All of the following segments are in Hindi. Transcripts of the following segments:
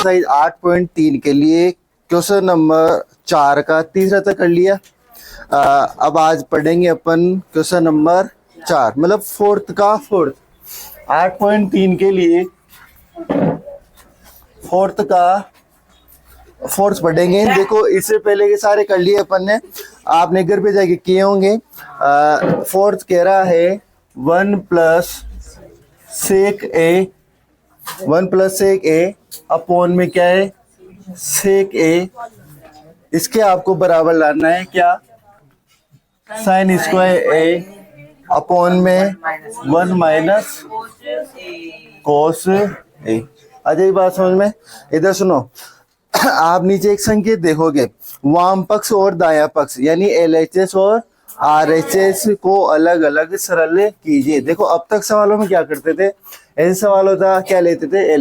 एक्सरसाइज 8.3 के लिए क्वेश्चन नंबर 4 का तीसरा तक कर लिया। अब आज पढ़ेंगे अपन क्वेश्चन नंबर 4 मतलब फोर्थ का फोर्थ। 8.3 के लिए फोर्थ का फोर्थ पढ़ेंगे। देखो इससे पहले के सारे कर लिए अपन ने, आपने घर पे जाके किए होंगे। फोर्थ कह रहा है 1 प्लस सेक ए अपॉन में क्या है सेक ए। इसके आपको बराबर लाना है क्या साइन स्क्वायर ए अपॉन में 1 माइनस कोस ए। अजय बात समझ में? इधर सुनो, आप नीचे एक संकेत देखोगे, वाम पक्ष और दायां पक्ष यानी LHS और RHS को अलग अलग सरल कीजिए। देखो अब तक सवालों में क्या करते थे, ऐसे सवाल होता क्या लेते थे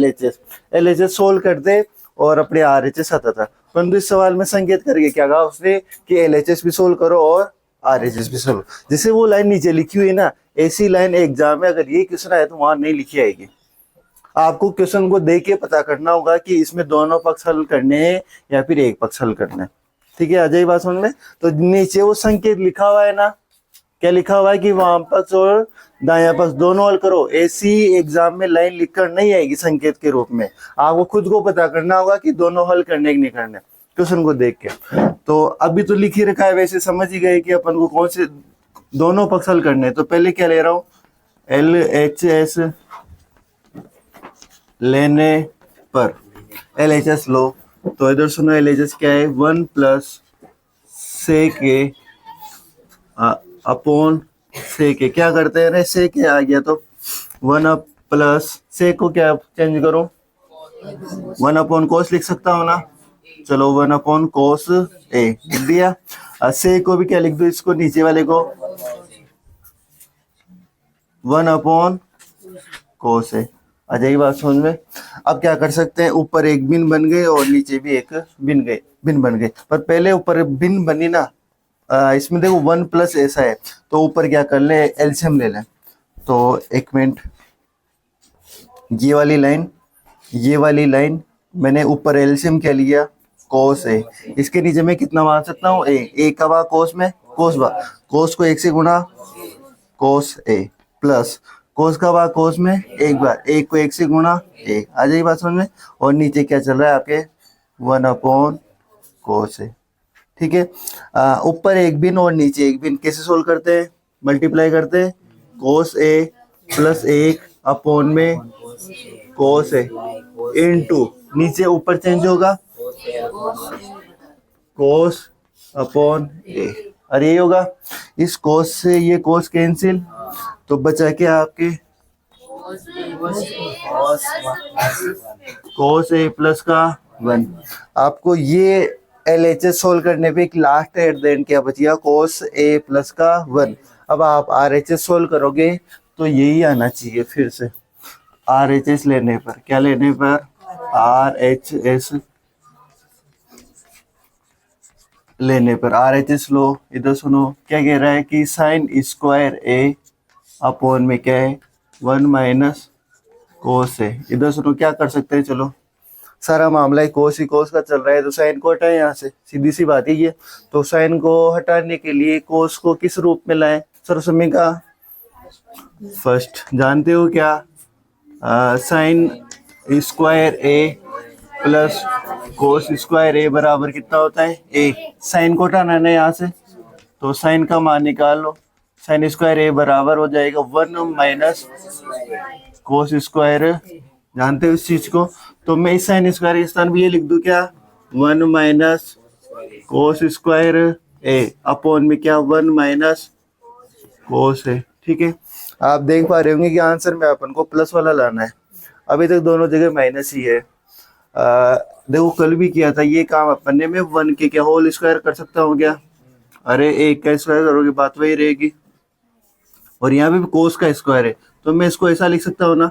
LHS सोल्व करते और अपने RHS आता था। परंतु इस सवाल में संकेत करके क्या कहा उसने कि LHS भी सोल्व करो और RHS भी सोल्व। जैसे वो लाइन नीचे लिखी हुई है ना, ऐसी लाइन एग्जाम में अगर ये क्वेश्चन आया तो वहां नहीं लिखी आएगी। आपको क्वेश्चन को देख के पता करना होगा कि इसमें दोनों पक्ष हल करने हैं या फिर एक पक्ष हल करना है। ठीक है, अजय बात समझ में? तो नीचे वो संकेत लिखा हुआ है ना, क्या लिखा हुआ है कि वाम पक्ष और दायां पक्ष दोनों हल करो। ऐसी एग्जाम में लाइन लिखकर नहीं आएगी संकेत के रूप में। आपको खुद को पता करना होगा कि दोनों हल करने की नहीं करने क्वेश्चन को देख के। तो अभी तो लिख ही रखा है, वैसे समझ ही गए कि अपन को कौन से दोनों पक्ष हल करने हैं। तो पहले क्या ले रहा हूँ, LHS लेने पर LHS लो। तो इधर सुनो LHS क्या है 1 प्लस सेक ए अपॉन सेक ए। क्या करते हैं, सेक ए आ गया तो 1 अप प्लस सेक को क्या चेंज करो 1 अपॉन कोस लिख सकता हूँ ना। चलो 1 अपॉन कोस ए लिख दिया। सेक को भी क्या लिख दो, इसको नीचे वाले को 1 अपॉन कोस ए। आ जाएगी बात समझ में? अब क्या कर सकते हैं, ऊपर एक बिन बन गए और नीचे भी एक बिन बन गए। पर पहले ऊपर बिन बनी ना, इसमें देखो 1 प्लस ऐसा है तो ऊपर क्या कर ले एलसीएम ले लें। तो एक मिनट, ये वाली लाइन मैंने ऊपर एलसीएम क्या लिया कोस ए। इसके नीचे मैं कितना मान सकता हूँ ए का भाग कोस में कोस को 1 से गुणा कोस ए प्लस कोस का भाग कोस में एक बार 1 को 1 से गुणा ए। आ जाएगी बात समझ में? और नीचे क्या चल रहा है आपके 1 अपॉन कोस ए। ठीक है, ऊपर एक बिन और नीचे एक बिन कैसे सोल्व करते हैं, मल्टीप्लाई करते हैं। कोस ए प्लस 1 अपॉन में कोस ए इनटू नीचे ऊपर चेंज होगा कोस अपॉन ए। अरे ये होगा, इस कोस से ये कोस कैंसिल, तो बचा क्या आपके कोस ए प्लस का 1। आपको ये LHS सोल्व करने पे एक लास्ट एट द एंड क्या बच गया कोस ए प्लस का 1। अब आप RHS सोल्व करोगे तो यही आना चाहिए फिर से। RHS लेने पर क्या लेने पर RHS लेने पर RHS लो। इधर सुनो क्या कह रहा है कि साइन स्क्वायर ए अपॉन में क्या है 1 माइनस कोस है। इधर सुनो क्या कर सकते हैं, चलो सारा मामला कोस ही कोस का चल रहा है तो साइन को हटाए यहाँ से, सीधी सी बात ही है। तो साइन को हटाने के लिए कोस को किस रूप में लाएं, सरसमी का फर्स्ट जानते हो क्या, साइन स्क्वायर ए प्लस कोस स्क्वायर ए बराबर कितना होता है ए। साइन को हटाना है यहाँ से तो साइन का मान निकाल लो। साइन स्क्वायर ए बराबर हो जाएगा 1 माइनस कोस स्क्वायर, जानते हो इस चीज को। तो मैं इस साइन स्क्वायर के स्थान भी ये लिख दूं क्या 1 माइनस कोस स्क्वायर ए अपॉन में क्या 1 माइनस कोस है। ठीक है, आप देख पा रहे होंगे कि आंसर में अपन को प्लस वाला लाना है। अभी तक दोनों जगह माइनस ही है। देखो कल भी किया था ये काम अपन ने, मैं 1 के क्या होल स्क्वायर कर सकता हूँ क्या, अरे 1 का स्क्वायर करोगे बात वही रहेगी। और यहाँ पे भी कोस का स्क्वायर है तो मैं इसको ऐसा लिख सकता हूँ ना,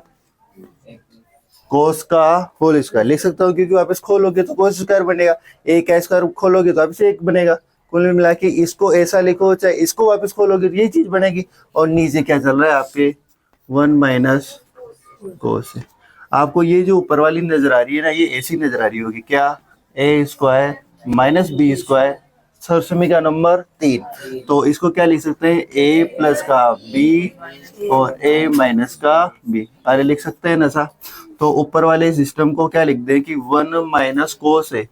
कोस का होल स्क्वायर लिख सकता हूँ, क्योंकि वापस खोलोगे तो कोस स्क्वायर बनेगा, 1 का स्क्वायर खोलोगे तो वापस 1 बनेगा। कुल मिला के इसको ऐसा लिखो चाहे इसको वापस खोलोगे तो ये चीज बनेगी। और नीचे क्या चल रहा है आपके 1 माइनस कोस है। आपको ये जो ऊपर वाली नजर आ रही है ना, ये ऐसी नजर आ रही होगी क्या, A square minus B square, सरसमीका नंबर 3। तो इसको क्या लिख सकते हैं, ए प्लस का बी और ए माइनस का बी, अरे लिख सकते हैं ना सा। तो ऊपर वाले सिस्टम को क्या लिख दें कि 1 माइनस कोस है,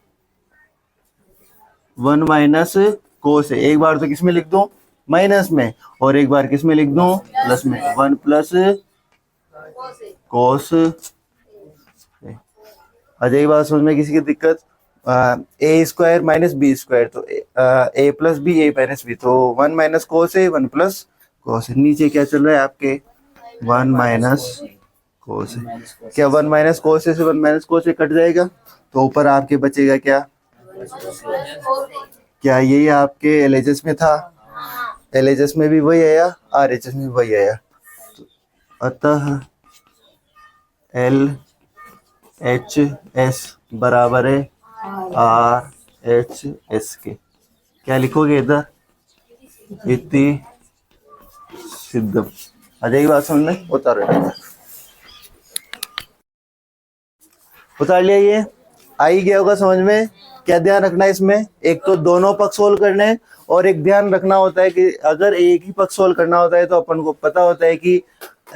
1 माइनस कोस है। एक बार तो किस में लिख दूं, माइनस में, और एक बार किस में लिख दूं, प्लस में, 1 प्लस कोस। अजय बात समझ में किसी की दिक्कत, ए स्क्वायर माइनस बी स्क्वायर, तो ए प्लस बी, ए माइनस बी, तो 1 माइनस कोस है, 1 प्लस कोस है। नीचे क्या चल रहा है आपके, 1 माइनस कोस है। क्या 1 माइनस कोस से 1 माइनस कोस से कट जाएगा, तो ऊपर आपके बचेगा क्या, क्या यही आपके एलएचएस में था, एलएचएस में भी वही आया, आरएचएस में वही आया। अतः एल एच एस बराबर है आर एच एस के। क्या लिखोगे इधर, इति सिद्धम। आ जाएगी बात समझ में, उतारो, उतार लिया, ये आई गया होगा समझ में। क्या ध्यान रखना है इसमें, एक तो दोनों पक्ष सोल्व करने हैं, और एक ध्यान रखना होता है कि अगर एक ही पक्ष सोल्व करना होता है तो अपन को पता होता है कि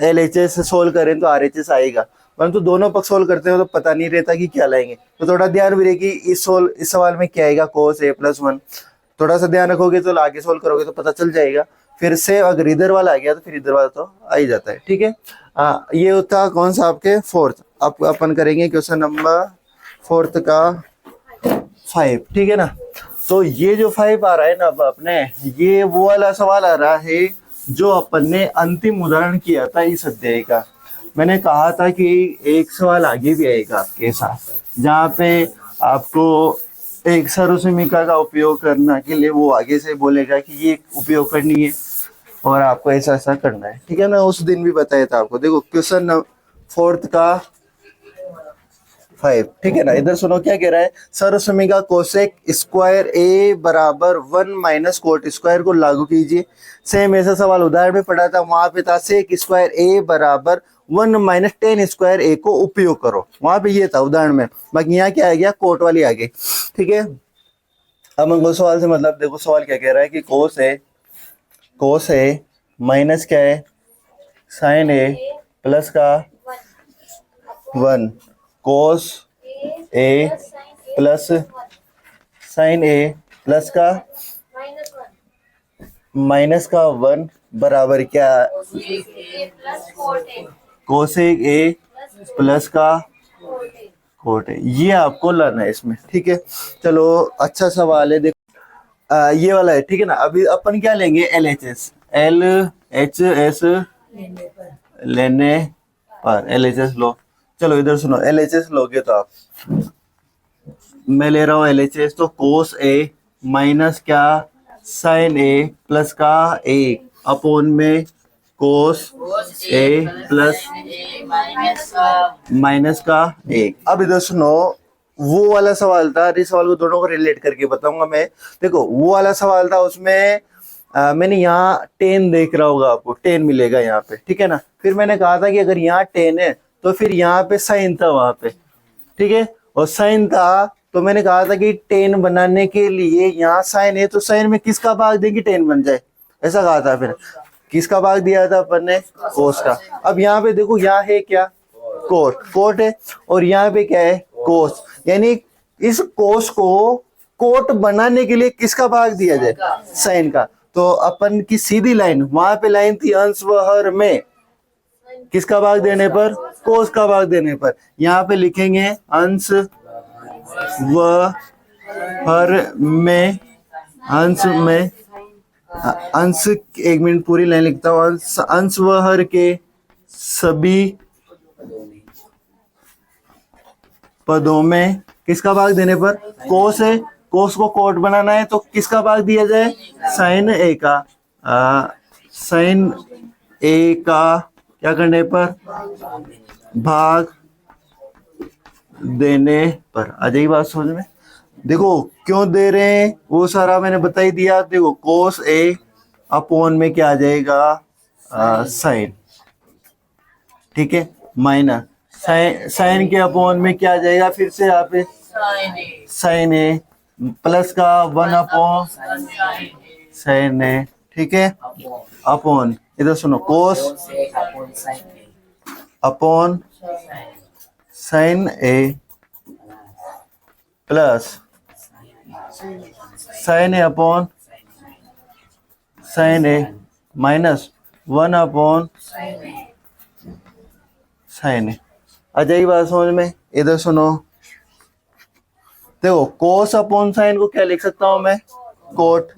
एलएचएस सोल्व करें तो आरएचएस आएगा, परंतु दोनों पक्ष सोल्व करते हैं तो पता नहीं रहता कि क्या लाएंगे। तो थोड़ा ध्यान भी रहे कि इस सवाल में क्या आएगा, कोस ए प्लस 1, थोड़ा सा ध्यान रखोगे तो आगे सोल्व करोगे तो पता चल जाएगा। फिर से अगर इधर वाला आ गया तो फिर इधर वाला तो आ ही जाता है, ठीक है। ये था कौन सा आपके फोर्थ। अब अपन करेंगे क्वेश्चन नंबर फोर्थ का 5, ठीक है ना। तो ये जो 5 आ रहा है ना अब अपने, ये वो वाला सवाल आ रहा है जो अपन ने अंतिम उदाहरण किया था इस अध्याय का। मैंने कहा था कि एक सवाल आगे भी आएगा आपके साथ, जहाँ पे आपको एक सर्वसमीका का उपयोग करना के लिए वो आगे से बोलेगा कि ये उपयोग करनी है और आपको ऐसा ऐसा करना है, ठीक है ना। उस दिन भी बताया था आपको। देखो क्वेश्चन फोर्थ का 5, ठीक है ना। इधर सुनो क्या कह रहा है, सर्वसमीका कोसेक स्क्वायर ए बराबर 1 माइनस कोट स्क्वायर को लागू कीजिए। सेम ऐसा सवाल उदाहरण में पढ़ा था, वहां पे था सेक स्क्वायर ए बराबर 1 माइनस टेन स्क्वायर ए को उपयोग करो, वहां पे ये था उदाहरण में। बाकी यहाँ क्या आ गया, कोट वाली आ गई, ठीक है। अब हमको सवाल से मतलब, देखो सवाल क्या कह रहा है कि कोस है माइनस क्या है, साइन ए प्लस का 1, कोस ए प्लस साइन ए प्लस का माइनस का 1 बराबर क्या, कोसेक ए प्लस का कोट है। ये आपको लाना है इसमें, ठीक है। चलो अच्छा सवाल है, देखो ये वाला है, ठीक है ना। अभी अपन क्या लेंगे, LHS, LHS लेने पर, LHS लो। चलो इधर सुनो, LHS लोगे तो आप, मैं ले रहा हूँ LHS, तो कोस ए माइनस क्या, साइन ए प्लस का 1 अपॉन में कोस ए प्लस माइनस का 1। अब इधर सुनो, वो वाला सवाल था, इस सवाल को दोनों को रिलेट करके बताऊंगा मैं। देखो वो वाला सवाल था, उसमें मैंने यहाँ 10 देख रहा होगा, आपको 10 मिलेगा यहाँ पे, ठीक है ना। फिर मैंने कहा था कि अगर यहाँ 10 है तो फिर यहाँ पे साइन था वहां पे, ठीक है, और साइन था, तो मैंने कहा था कि 10 बनाने के लिए यहाँ साइन है तो साइन में किसका भाग देंगे 10 बन जाए, ऐसा कहा था। फिर किसका भाग दिया था अपन ने, कोस का। अब यहाँ पे देखो, यहाँ है क्या, कोट है, और यहाँ पे क्या है, कोस, यानी इस कोस को कोट बनाने के लिए किसका भाग दिया जाए, साइन का। तो अपन की सीधी लाइन, वहां पे लाइन थी अंश व हर में, किसका भाग देने पर, कोस का भाग देने पर। यहाँ पे लिखेंगे अंश व हर में, अंश में, अंश, एक मिनट पूरी लाइन लिखता हूँ, अंश व हर के सभी पदों में किसका भाग देने पर, कोस है, कोस को कोट बनाना है तो किसका भाग दिया जाए, साइन ए का, साइन ए का क्या करने पर, भाग देने पर। आ जाएगी बात समझ में। देखो क्यों दे रहे हैं वो सारा मैंने बता ही दिया। देखो कोस ए अपॉन में क्या आ जाएगा, साइन, ठीक है, माइनस साइन के अपॉन में क्या आ जाएगा, फिर से यहाँ पे साइन ए प्लस का 1 अपॉन साइन ए, ठीक है, अपॉन इधर सुनो कोस अपॉन साइन ए प्लस साइन ए अपॉन साइन ए माइनस 1 अपॉन साइन ए। आ जाएगी बात समझ में। इधर सुनो, देखो कोस अपॉन साइन को क्या लिख सकता हूं मैं, कोट,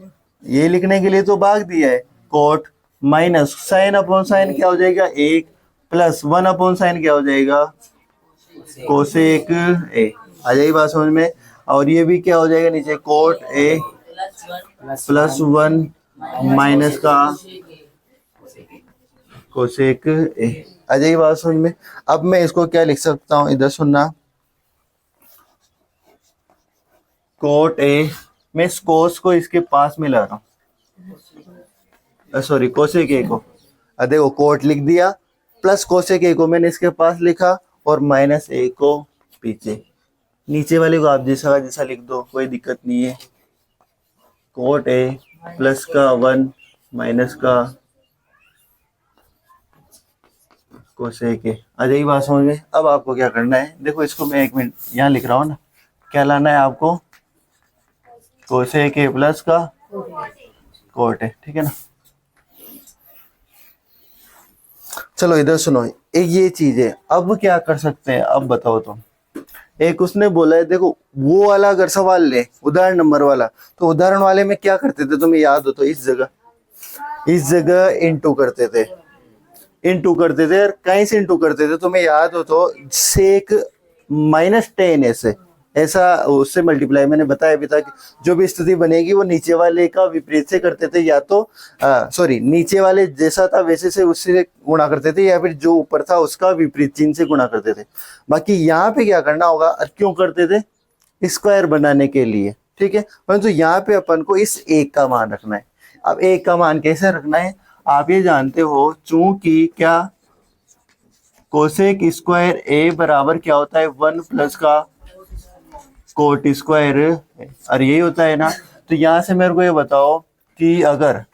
ये लिखने के लिए तो भाग दिया है, cot minus sine upon sine क्या हो जाएगा 1 प्लस 1 अपॉन साइन क्या हो जाएगा कोसेक ए। आ जाएगी बात समझ में। और ये भी क्या हो जाएगा नीचे कोट ए प्लस 1 माइनस का कोसेक ए। आ जाएगी बात समझ में। अब मैं इसको क्या लिख सकता हूं, इधर सुनना, कोट ए, मैं इस कोस को इसके पास में ला रहा हूँ, सॉरी कोसेक ए को, देखो कोट लिख दिया प्लस कोसेक ए को मैंने इसके पास लिखा और माइनस ए को पीछे, नीचे वाले को आप जैसा जैसा लिख दो, कोई दिक्कत नहीं है। कोट ए प्लस का 1 माइनस का कोसेक ए। आ जाएगी बात समझ में। अब आपको क्या करना है, देखो इसको मैं 1 मिनट यहाँ लिख रहा हूँ ना, क्या लाना है आपको, कोसेक ए प्लस का कोट ए, ठीक है ना। चलो इधर सुनो, एक ये चीज है, अब क्या कर सकते हैं, अब बताओ तुम। एक उसने बोला है, देखो वो वाला अगर सवाल ले उदाहरण नंबर वाला, तो उदाहरण वाले में क्या करते थे तुम्हें याद हो तो, इस जगह इनटू करते थे, और कहीं से इनटू करते थे तुम्हें याद हो तो, सेक माइनस 10 ऐसा उससे मल्टीप्लाई, मैंने बताया भी था कि जो भी स्थिति बनेगी वो नीचे वाले का विपरीत से करते थे, या तो सॉरी नीचे वाले जैसा था वैसे से उससे गुणा करते थे, या फिर जो ऊपर था उसका विपरीत चिन्ह से गुणा करते थे। बाकी यहाँ पे क्या करना होगा, क्यों करते थे, स्क्वायर बनाने के लिए, ठीक है। परंतु यहाँ पे अपन को इस एक का मान रखना है। अब एक का मान कैसे रखना है, आप ये जानते हो, चूंकि क्या कोसेक स्क्वायर ए बराबर क्या होता है 1 प्लस का कोट स्क्वायर, और यही होता है ना। तो यहां से मेरे को ये बताओ कि अगर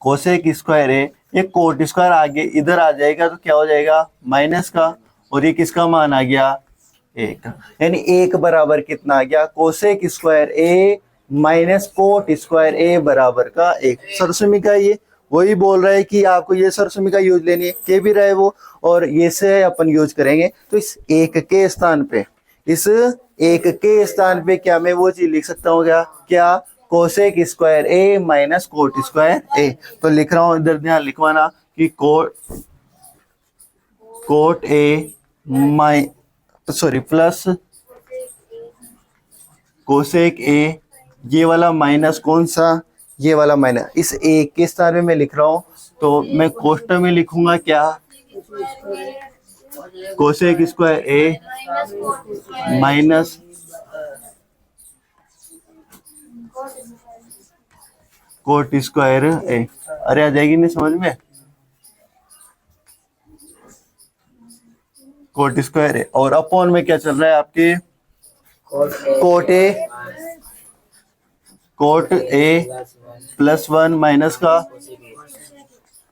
कोसेक स्क्वायर है, ये कोट स्क्वायर आगे इधर आ जाएगा तो क्या हो जाएगा माइनस का, और ये किसका मान आ गया 1, यानी 1 बराबर कितना आ गया, कोसेक स्क्वायर ए माइनस कोट स्क्वायर ए बराबर का 1। सरसमिका ये वही बोल रहा है कि आपको ये सरसमिका यूज लेनी है, के भी रहे वो, और ये से अपन यूज करेंगे। तो इस एक के स्थान पे, इस एक के स्थान पे क्या मैं वो चीज लिख सकता हूँ, क्या कोसेक स्क्वायर ए माइनस कोट स्क्वायर ए। तो लिख रहा हूं, इधर ध्यान लिखवाना कि कोट ए प्लस कोसेक ए, ये वाला माइनस कौन सा, ये वाला माइनस, इस एक के स्थान में मैं लिख रहा हूं, तो मैं कोष्टक में लिखूंगा क्या, कोसेक स्क्वायर ए माइनस कोट स्क्वायर ए। अरे आ जाएगी नहीं समझ में, कोट स्क्वायर ए, और अपॉन में क्या चल रहा है आपके, कोट ए प्लस 1 माइनस का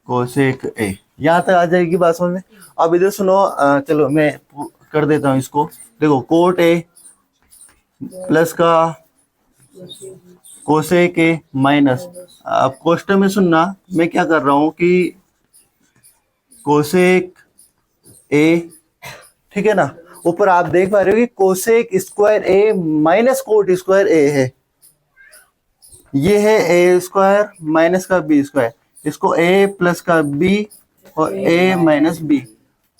कोसेक ए। यहाँ तक आ जाएगी बात समझ में। अब इधर सुनो, चलो मैं कर देता हूँ इसको। देखो कोट ए प्लस का कोसेक ए माइनस, अब कोष्टक में सुनना, मैं क्या कर रहा हूँ कि कोसेक ए, ठीक है ना, ऊपर आप देख पा रहे हो कि कोसेक स्क्वायर ए माइनस कोट स्क्वायर ए है, ये है ए स्क्वायर माइनस का बी स्क्वायर, इसको ए प्लस का बी और ए माइनस बी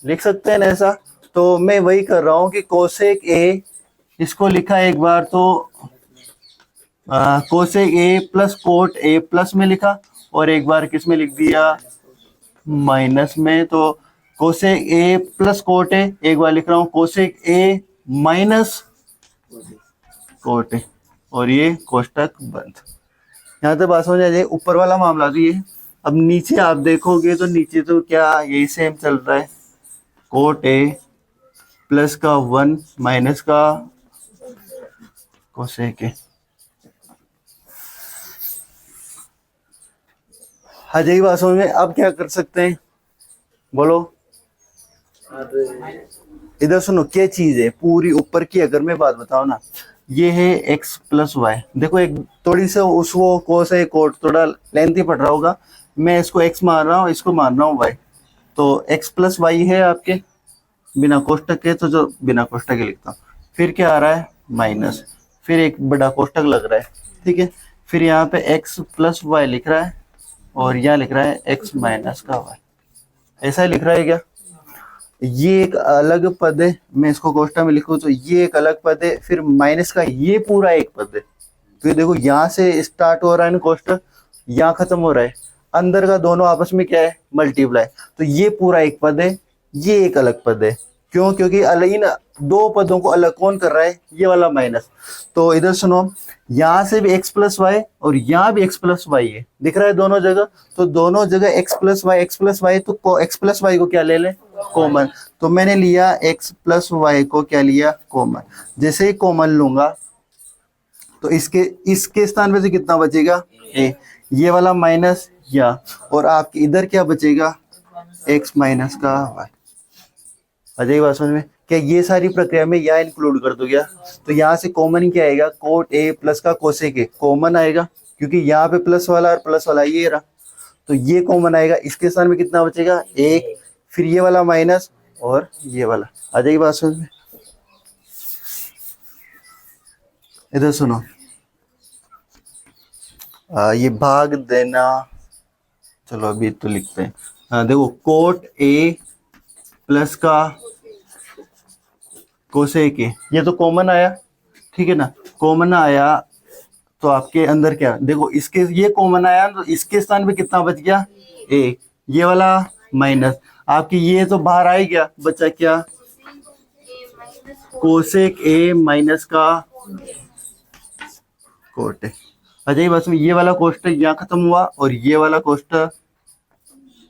लिख सकते हैं ना ऐसा। तो मैं वही कर रहा हूँ कि कोसेक ए, इसको लिखा एक बार तो cosec A plus coat A plus में लिखा, और एक बार किस में लिख दिया, माइनस में। तो cosec A plus cot A, एक बार लिख रहा हूँ cosec A minus cot A, और ये कोष्टक बंद। यहाँ तक बात समझ आ जाए। ऊपर वाला मामला तो ये। अब नीचे आप देखोगे तो नीचे तो क्या यही सेम चल रहा है, कोट ए प्लस का 1 माइनस का कोसेक ए। आ जाइए बात समझ में। अब क्या कर सकते हैं बोलो। इधर सुनो क्या चीज है पूरी ऊपर की, अगर मैं बात बताऊं ना, ये है x प्लस वाई। देखो एक थोड़ी सा उस वो कोस है कोट थोड़ा लेंथी पड़ रहा होगा, मैं इसको x मान रहा हूँ, इसको मान रहा हूँ y। तो x प्लस वाई है आपके बिना कोष्टक के, तो जो बिना कोष्टक के लिखता हूँ। फिर क्या आ रहा है माइनस, फिर एक बड़ा कोष्टक लग रहा है, ठीक है। फिर यहाँ पे x प्लस वाई लिख रहा है और यहाँ लिख रहा है x माइनस का y। ऐसा ही लिख रहा है क्या? ये एक अलग पद है, मैं इसको कोष्टक में लिखूं तो ये एक अलग पद है, फिर माइनस का ये पूरा एक पद है। तो ये देखो यहाँ से स्टार्ट हो रहा है ना कोष्टक, यहाँ खत्म हो रहा है, अंदर का दोनों आपस में क्या है मल्टीप्लाई। तो ये पूरा एक पद है, ये एक अलग पद है। क्यों? क्योंकि अलग इन दो पदों को अलग कौन कर रहा है? ये वाला माइनस। तो इधर सुनो, यहाँ से भी x प्लस वाई और यहाँ भी x प्लस वाई है, दिख रहा है दोनों जगह। तो दोनों जगह x प्लस वाई, तो x प्लस वाई को क्या ले लें? कॉमन। तो मैंने लिया x प्लस वाई को क्या लिया? कॉमन। जैसे ही कॉमन लूंगा तो इसके स्थान पे से कितना बचेगा? a। ये वाला माइनस या, और आपके इधर क्या बचेगा? x माइनस का y। आ जाएगी बात समझ में? क्या ये सारी प्रक्रिया में यहाँ इंक्लूड कर दो क्या? तो यहाँ से कॉमन क्या आएगा? कोट ए प्लस का कोसेक ए कॉमन आएगा, क्योंकि यहाँ पे प्लस वाला और प्लस वाला ये रहा, तो ये कॉमन आएगा। इसके स्थान में कितना बचेगा? एक। फिर ये वाला माइनस और ये वाला। आ जाएगी बात समझ में? इधर सुनो, ये भाग देना, चलो अभी तो लिखते हैं। देखो कोट ए प्लस का कोसेक ए, ये तो कॉमन आया, ठीक है ना? कॉमन आया तो आपके अंदर क्या, देखो इसके ये कॉमन आया तो इसके स्थान पे कितना बच गया? ए। ये वाला माइनस, आपकी ये तो बाहर आ ही गया, बचा क्या? कोसेक ए माइनस का कोट ए। अच्छा ये बस में ये वाला कोष्टक यहाँ खत्म हुआ और ये वाला कोष्टक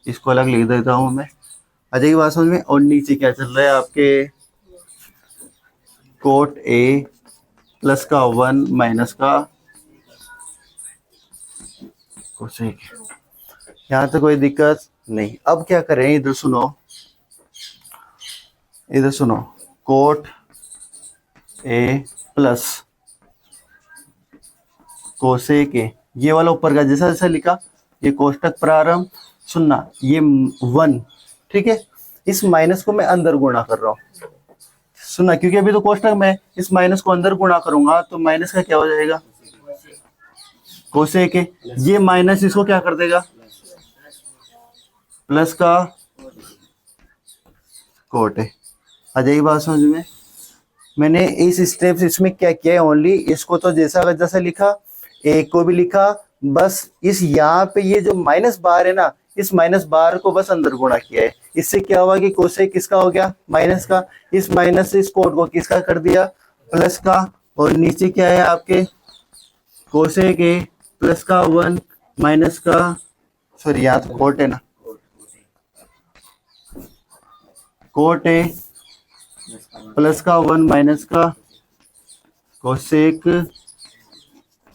इसको अलग लिख देता हूँ मैं। अच्छा ये बात समझ में? और नीचे क्या चल रहा है आपके? कोट ए प्लस का 1 माइनस का कोसेक। यहाँ तो कोई दिक्कत नहीं। अब क्या करें, इधर सुनो, इधर सुनो, कोट ए प्लस कोसेक ए, ये वाला ऊपर का जैसा जैसा लिखा, ये कोष्टक प्रारंभ, सुनना ये 1, ठीक है। इस माइनस को मैं अंदर गुणा कर रहा हूँ, सुनना, क्योंकि अभी तो कोष्टक में इस माइनस को अंदर गुणा करूंगा तो माइनस का क्या हो जाएगा? कोसेक ए। ये माइनस इसको क्या कर देगा? प्लस का कोट ए। आ जाएगी बात समझ में? मैंने इस स्टेप से इसमें क्या किया है, ओनली इसको तो जैसा का जैसा लिखा, ए को भी लिखा, बस इस यहाँ पे ये जो माइनस बार है ना, इस माइनस बार को बस अंदर गुणा किया है। इससे क्या हुआ कि कोसेक किसका हो गया? माइनस का। इस माइनस से इस कोट को किसका कर दिया? प्लस का। और नीचे क्या है आपके? कोसेक ए प्लस का 1 माइनस का, सॉरी यहाँ तो कोट है ना, कोट ए प्लस का 1 माइनस का कोसेक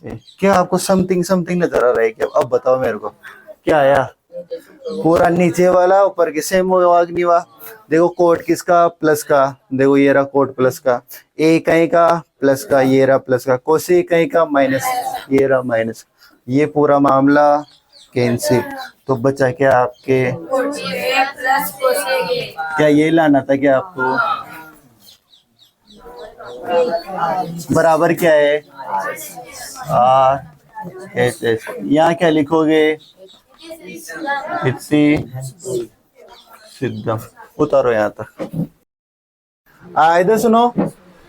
ए। क्या आपको समथिंग समथिंग नजर आ रहा है क्या? अब बताओ मेरे को क्या आया? पूरा नीचे वाला ऊपर के सेम होगा कि नहीं हुआ? देखो कोट किसका? प्लस का। देखो ये रहा कोट प्लस का, ए कहीं का प्लस का, ये रहा प्लस का, कोसेक कहीं का माइनस, ये रहा माइनस। ये पूरा मामला कैंसिल। तो बचा क्या आपके? क्या ये लाना था क्या आपको? बराबर क्या है? R H H. यहाँ क्या लिखोगे? सिद्धम। उतारो यहाँ तक। इधर सुनो,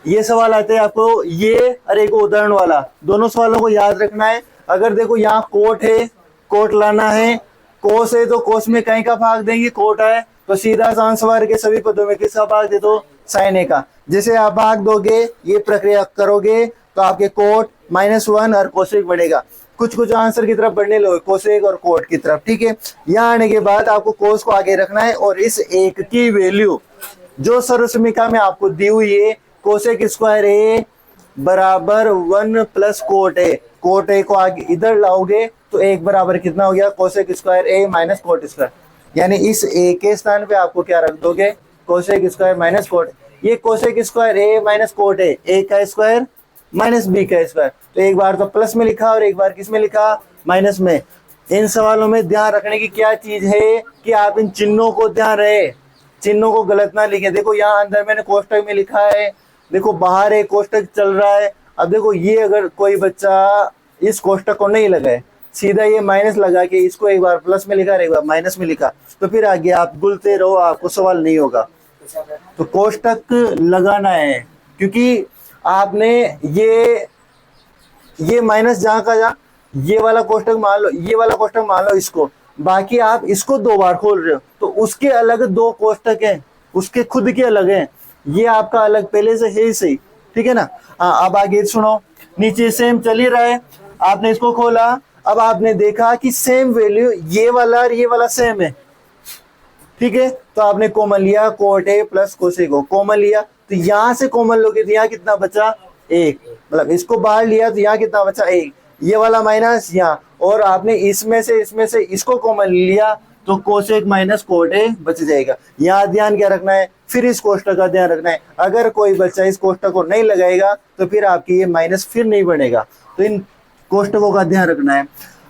ये सवाल आते हैं आपको, ये अरे एक उदाहरण वाला, दोनों सवालों को याद रखना है। अगर देखो यहाँ कोट है, कोट लाना है, कोस है तो कोस में कहीं का भाग देंगे, कोट है तो सीधा सांसवार के सभी पदों में किसका भाग दे दो? साइन ए का। जैसे आप भाग दोगे, ये प्रक्रिया करोगे तो आपके कोट -1 और कोसेक बढ़ेगा। कुछ कुछ आंसर की तरफ बढ़ने लोगे, कोसेक और कोट की तरफ, ठीक है। यहाँ आने के बाद आपको कोस को आगे रखना है और इस एक की वैल्यू जो सर्वसमीकरण में आपको दी हुई है कोसेक स्क्वायर ए बराबर 1 plus cot A, cot A को आगे इधर लाओगे तो एक बराबर कितना हो गया कोसेक स्क्वायर ए माइनस कोट स्क्वायर, यानी इस ए के स्थान पे आपको क्या रख दोगे कोसेक स्क्वायर माइनस कोट। ये cosec square A minus cot A का स्क्वायर माइनस बी का स्क्वायर, तो एक बार तो प्लस में लिखा और एक बार किस में लिखा माइनस में। इन सवालों में ध्यान रखने की क्या चीज है कि आप इन चिन्हों को ध्यान रहे, चिन्हों को गलत ना लिखे। देखो यहाँ अंदर मैंने कोष्टक में लिखा है, देखो बाहर एक कोष्टक चल रहा है। अब देखो ये अगर कोई बच्चा इस कोष्टक को नहीं लगाए, सीधा ये माइनस लगा के इसको एक बार प्लस में लिखा और एक बार माइनस में लिखा, तो फिर आगे आप गुलते रहो, आपको सवाल नहीं होगा। तो कोष्टक लगाना है, क्योंकि आपने ये माइनस जहाँ का जहाँ, ये वाला कोष्टक मान लो, ये वाला कोष्टक मान लो इसको, बाकी आप इसको दो बार खोल रहे हो तो उसके अलग दो कोष्टक हैं, उसके खुद के अलग हैं, ये आपका अलग पहले से है ही सही, ठीक है ना। हाँ, अब आगे सुनो, नीचे सेम चल ही रहा है, आपने इसको खोला, अब आपने देखा कि सेम वैल्यू ये वाला और ये वाला सेम है, ठीक है, तो आपने कॉमन लिया cot A plus cosec O, common लिया तो यहां से कॉमन लोगे तो यहाँ कितना बचा एक, मतलब इसको बाहर लिया तो यहाँ कितना बचा एक, ये वाला माइनस यहाँ, और आपने इसमें से इसको कॉमन लिया तो कोसेक माइनस कोट ए बच जाएगा। यहाँ ध्यान क्या रखना है, फिर इस कोष्टक का ध्यान रखना है। अगर कोई बच्चा इस कोष्टक को नहीं लगाएगा तो फिर आपकी ये माइनस फिर नहीं बनेगा, तो इन कोष्टकों का ध्यान रखना है।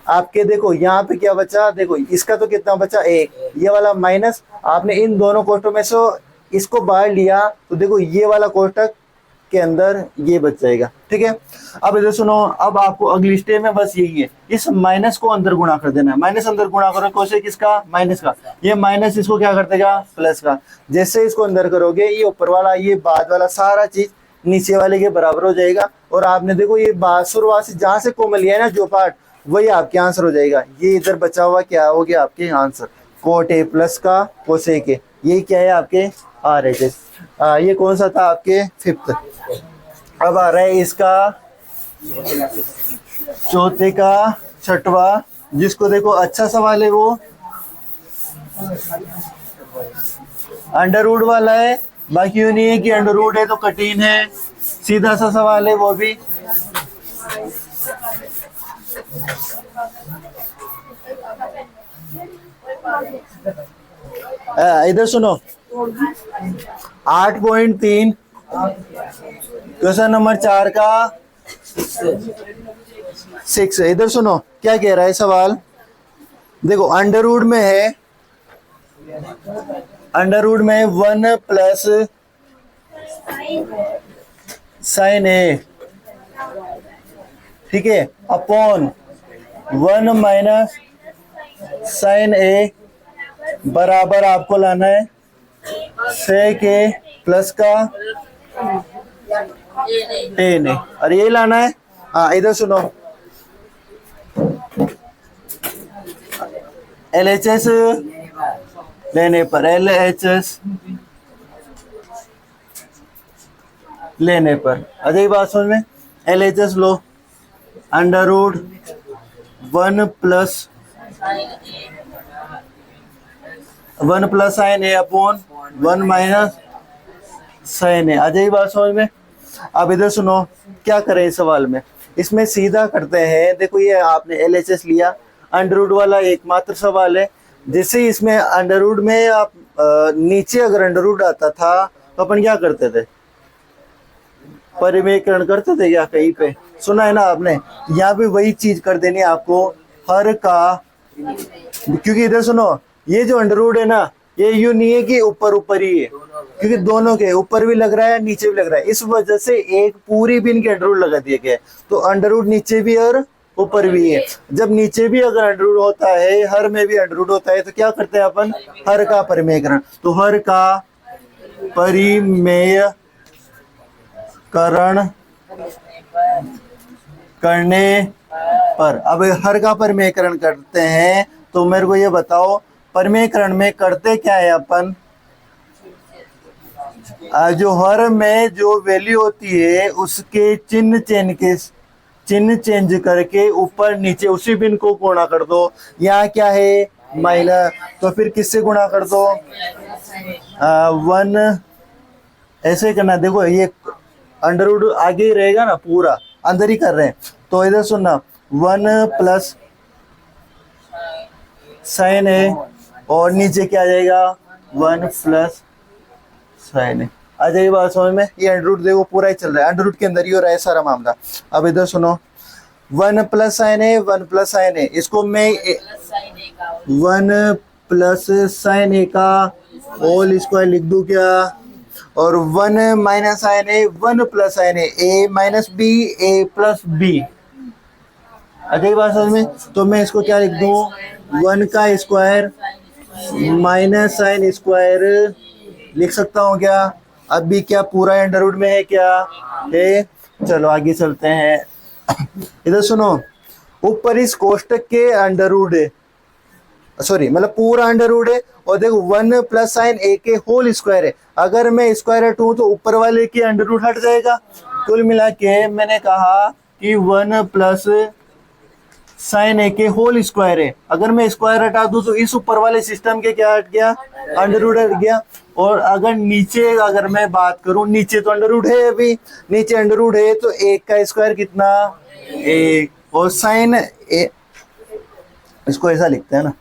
आपके देखो यहाँ पे क्या बचा, देखो इसका तो कितना बचा एक, ये वाला माइनस, आपने इन दोनों कोष्टकों में से इसको बाहर लिया तो देखो ये वाला कोष्टक के अंदर ये बच जाएगा, ठीक है। अब इधर सुनो, अब आपको अगली स्टेप में बस यही है, इस माइनस को अंदर गुणा कर देना है, माइनस अंदर गुणा करो कोसेक किसका माइनस का, ये माइनस इसको क्या कर देगा प्लस का, जैसे इसको अंदर करोगे ये ऊपर वाला ये बाद वाला सारा चीज नीचे वाले के बराबर हो जाएगा, और आपने देखो ये शुरुआत से जहां से कॉमन लिया है ना जो पार्ट, वही आपके आंसर हो जाएगा। ये इधर बचा हुआ क्या हो गया आपके आंसर, कोट ए प्लस का कोसेक ए, ये क्या है आपके आर एच एस। ये कौन सा था आपके फिफ्थ। अब आ रहा है इसका चौथे का छठवा, जिसको देखो अच्छा सवाल है, वो अंडर रूट वाला है, बाकी यूं नहीं है कि अंडर रूट है तो कठिन है, सीधा सा सवाल है वो भी। इधर सुनो, 8.3 क्वेश्चन नंबर 4 का 6। इधर सुनो क्या कह रहा है सवाल, देखो अंडर रूट में है, अंडर रूट में 1 प्लस साइन ए, ठीक है, अपॉन 1 माइनस साइन ए बराबर आपको लाना है सेक ए प्लस का टेन ए, और ये लाना है। हाँ इधर सुनो, LHS लेने पर, LHS लेने पर, अजय बात समझ में, LHS लो, अंडर रूट 1 प्लस साइन ए अपॉन 1 माइनस साइन ए, अजय बात समझ में। अब इधर सुनो क्या करें इस सवाल में, इसमें सीधा करते हैं। देखो ये आपने LHS लिया, अंडर रूट वाला एकमात्र सवाल है, जैसे इसमें अंडर रूट में आप नीचे अगर अंडर रूट आता था तो अपन क्या करते थे, परिमेयकरण करते थे क्या, कहीं पे सुना है ना आपने, यहाँ पे वही चीज कर देनी है आपको, हर का, क्योंकि इधर सुनो ये जो अंडर रूट है ना, ये यूं नहीं है कि ऊपर ऊपर ही है, क्योंकि दोनों के ऊपर भी लग रहा है नीचे भी लग रहा है, इस वजह से एक पूरी भी इनके अंडर रूट लगा दिया गया है, तो अंडर रूट नीचे भी और ऊपर भी है। जब नीचे भी अगर अंडर रूट होता है, हर में भी अंडर रूट होता है, तो क्या करते हैं अपन, हर का परिमेयकरण, तो हर का परिमेयकरण करने पर, अब हर का परिमेयकरण करते हैं तो मेरे को ये बताओ परिमेयकरण में करते क्या है अपन, जो हर में जो वैल्यू होती है उसके चिन्ह चेंज करके ऊपर नीचे उसी बिन को गुणा कर दो। यहाँ क्या है माइनस, तो फिर किससे गुणा कर दो, 1 ऐसे ही करना। देखो ये अंडर रूट आगे ही रहेगा ना, पूरा अंदर ही कर रहे हैं। तो इधर सुनना, 1 प्लस साइन ए, और नीचे क्या आ जाएगा, 1 प्लस साइन ए। आ जाएगी बात समझ में। ये अंडर रूट देखो पूरा ही चल रहा है, अंडर रूट के अंदर ही हो रहा है सारा मामला। अब इधर सुनो, 1 प्लस साइन ए, 1 प्लस साइन ए, इसको मैं 1 प्लस साइन ए का होल स्क्वायर लिख दूं क्या, और 1 माइनस साइन ए, 1 प्लस साइन ए माइनस बी, ए प्लस बी। अगली बात समझ में। तो मैं इसको क्या लिख दूं, 1 का स्क्वायर माइनस साइन स्क्वायर लिख सकता हूँ क्या। अब भी क्या पूरा अंडर रूट में है क्या है। चलो आगे चलते हैं। इधर सुनो, ऊपर इस कोष्टक के अंडर रूट है, सॉरी मतलब पूरा अंडर रूट है, और देखो 1 प्लस साइन ए के होल स्क्वायर है। अगर मैं स्क्वायर हट हूं तो ऊपर वाले के अंडर रूट हट जाएगा। कुल मिला के मैंने कहा कि 1 प्लस साइन ए के होल स्क्वायर है। अगर मैं स्क्वायर हटा दूं तो इस ऊपर वाले सिस्टम के क्या हट गया, अंडर रूट हट गया। और अगर नीचे अगर मैं बात करूं, नीचे तो अंडर रूट है, अभी नीचे अंडर रूट है, तो 1 का स्क्वायर कितना, 1, और साइन ए, इसको ऐसा लिखते हैं ना,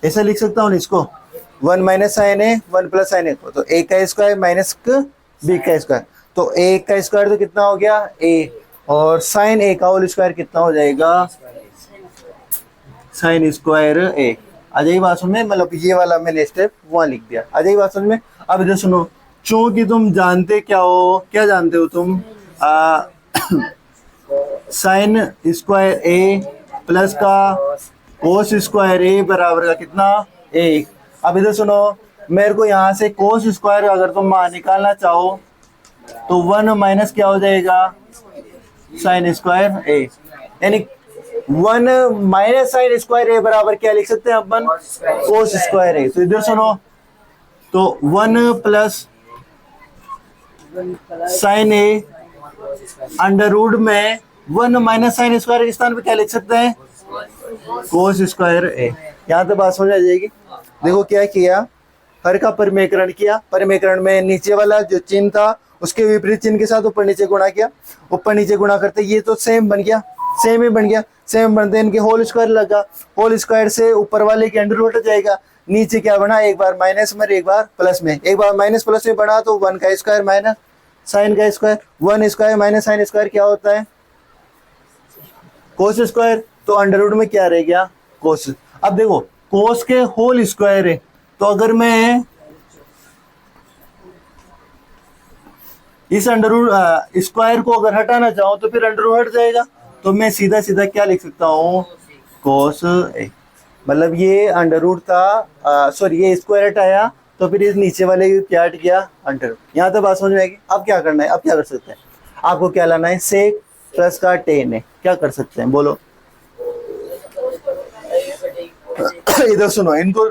ऐसा लिख सकता हूँ इसको, 1 माइनस साइन ए, 1 प्लस साइन ए, तो 1 का स्क्वायर माइनस बी का स्क्वायर, तो 1 का स्क्वायर तो कितना हो गया, ए, और साइन ए का होल स्क्वायर कितना हो जाएगा, साइन स्क्वायर ए। आ जाएगी बात समझ में। मतलब ये वाला मैंने स्टेप वहां लिख दिया। आ जाएगी बात समझ में। अब इधर सुनो, चूंकि तुम जानते क्या हो, क्या जानते हो तुम, साइन स्क्वायर ए प्लस का कोस स्क्वायर ए बराबर का कितना, 1। अब इधर सुनो, मेरे को यहाँ से कोस स्क्वायर अगर तुम निकालना चाहो तो 1 माइनस क्या हो जाएगा, साइन स्क्वायर ए, यानी 1 माइनस साइन स्क्वायर ए बराबर क्या लिख सकते हैं अपन, कोस स्क्वायर ए। तो इधर सुनो, तो 1 plus sign A under root में 1 माइनस साइन स्क्वायर के स्थान पे क्या लिख सकते हैं, कोस स्क्वायर ए। यहाँ तो बात समझ आ जाएगी। देखो क्या किया, हर का परिमेकरण किया। परिमेकरण में नीचे वाला जो चिन्ह था उसके विपरीत चिन्ह के साथ ऊपर नीचे गुणा किया। ऊपर नीचे गुणा करते ये तो सेम बन गया, सेम ही बन गया। सेम बनते इनके होल स्क्वायर लगा, होल स्क्वायर से ऊपर वाले के अंडर रूट जाएगा। नीचे क्या बना, एक बार माइनस में एक बार प्लस में, एक बार माइनस प्लस में बना तो 1 का स्क्वायर माइनस साइन का square, 1 square minus sine square क्या होता है, कोस स्क्वायर। तो अंडर रूट में क्या रह गया, कोस। अब देखो कोस के होल स्क्वायर है, तो अगर मैं इस अंडर रूट स्क्वायर को अगर हटाना चाहूं तो फिर अंडर रूट हट जाएगा। तो मैं सीधा सीधा क्या लिख सकता हूँ, कोस ए। मतलब ये अंडर रूट था, सॉरी ये स्क्वायर हटाया तो फिर इस नीचे वाले क्या हट गया, अंडर रूट। यहाँ तक बात समझ में आएगी। अब क्या करना है, अब क्या कर सकते हैं, आपको क्या लाना है, सेक प्लस का टेन है, क्या कर सकते हैं बोलो। इधर सुनो, इनको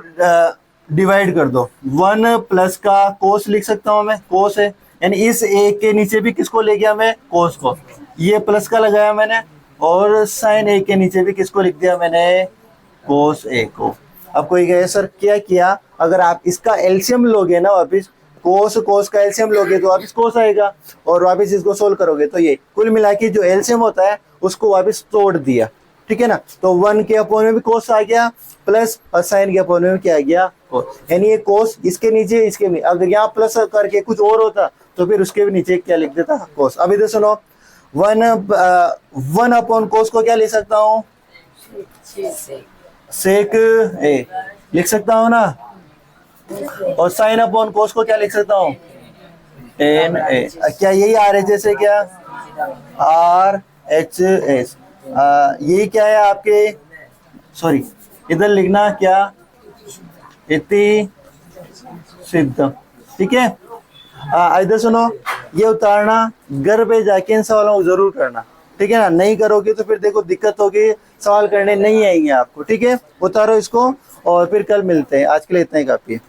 डिवाइड कर दो। 1 प्लस का कोस लिख सकता हूं मैं, कोस है, यानी इस ए के नीचे भी किसको ले गया मैं, कोस को। ये प्लस का लगाया मैंने, और साइन ए के नीचे भी किसको लिख दिया मैंने, कोस ए को। अब कोई कहे सर क्या किया, अगर आप इसका एलसीएम लोगे ना वापिस, कोस कोस का एलसीएम लोगे तो वापिस कोस आएगा, और वापिस इसको सोल्व करोगे तो ये कुल मिला के जो एलसीएम होता है उसको वापिस तोड़ दिया, ठीक है ना। तो 1 के अपोन में भी कोस आ गया, प्लस और साइन के अपोन में क्या आ गया, कोस। यानी ये कोस इसके नीचे इसके नीचे, अब यहाँ प्लस करके कुछ और होता तो फिर उसके भी नीचे क्या लिख देता, कोस। अब इधर सुनो, 1 अपॉन कोस को क्या लिख सकता हूँ, सेक ए लिख सकता हूँ ना, और साइन अपॉन कोस को क्या लिख सकता हूँ, टेन ए। क्या यही आर एच एस है, क्या आर एच एस, यही क्या है आपके, सॉरी इधर लिखना क्या, इति सिद्ध, ठीक है। इधर सुनो, ये उतारना घर पे जाके इन सवालों को जरूर करना, ठीक है ना। नहीं करोगे तो फिर देखो दिक्कत होगी, सवाल करने नहीं आएंगे आपको, ठीक है। उतारो इसको और फिर कल मिलते हैं। आज के लिए इतना ही काफी है।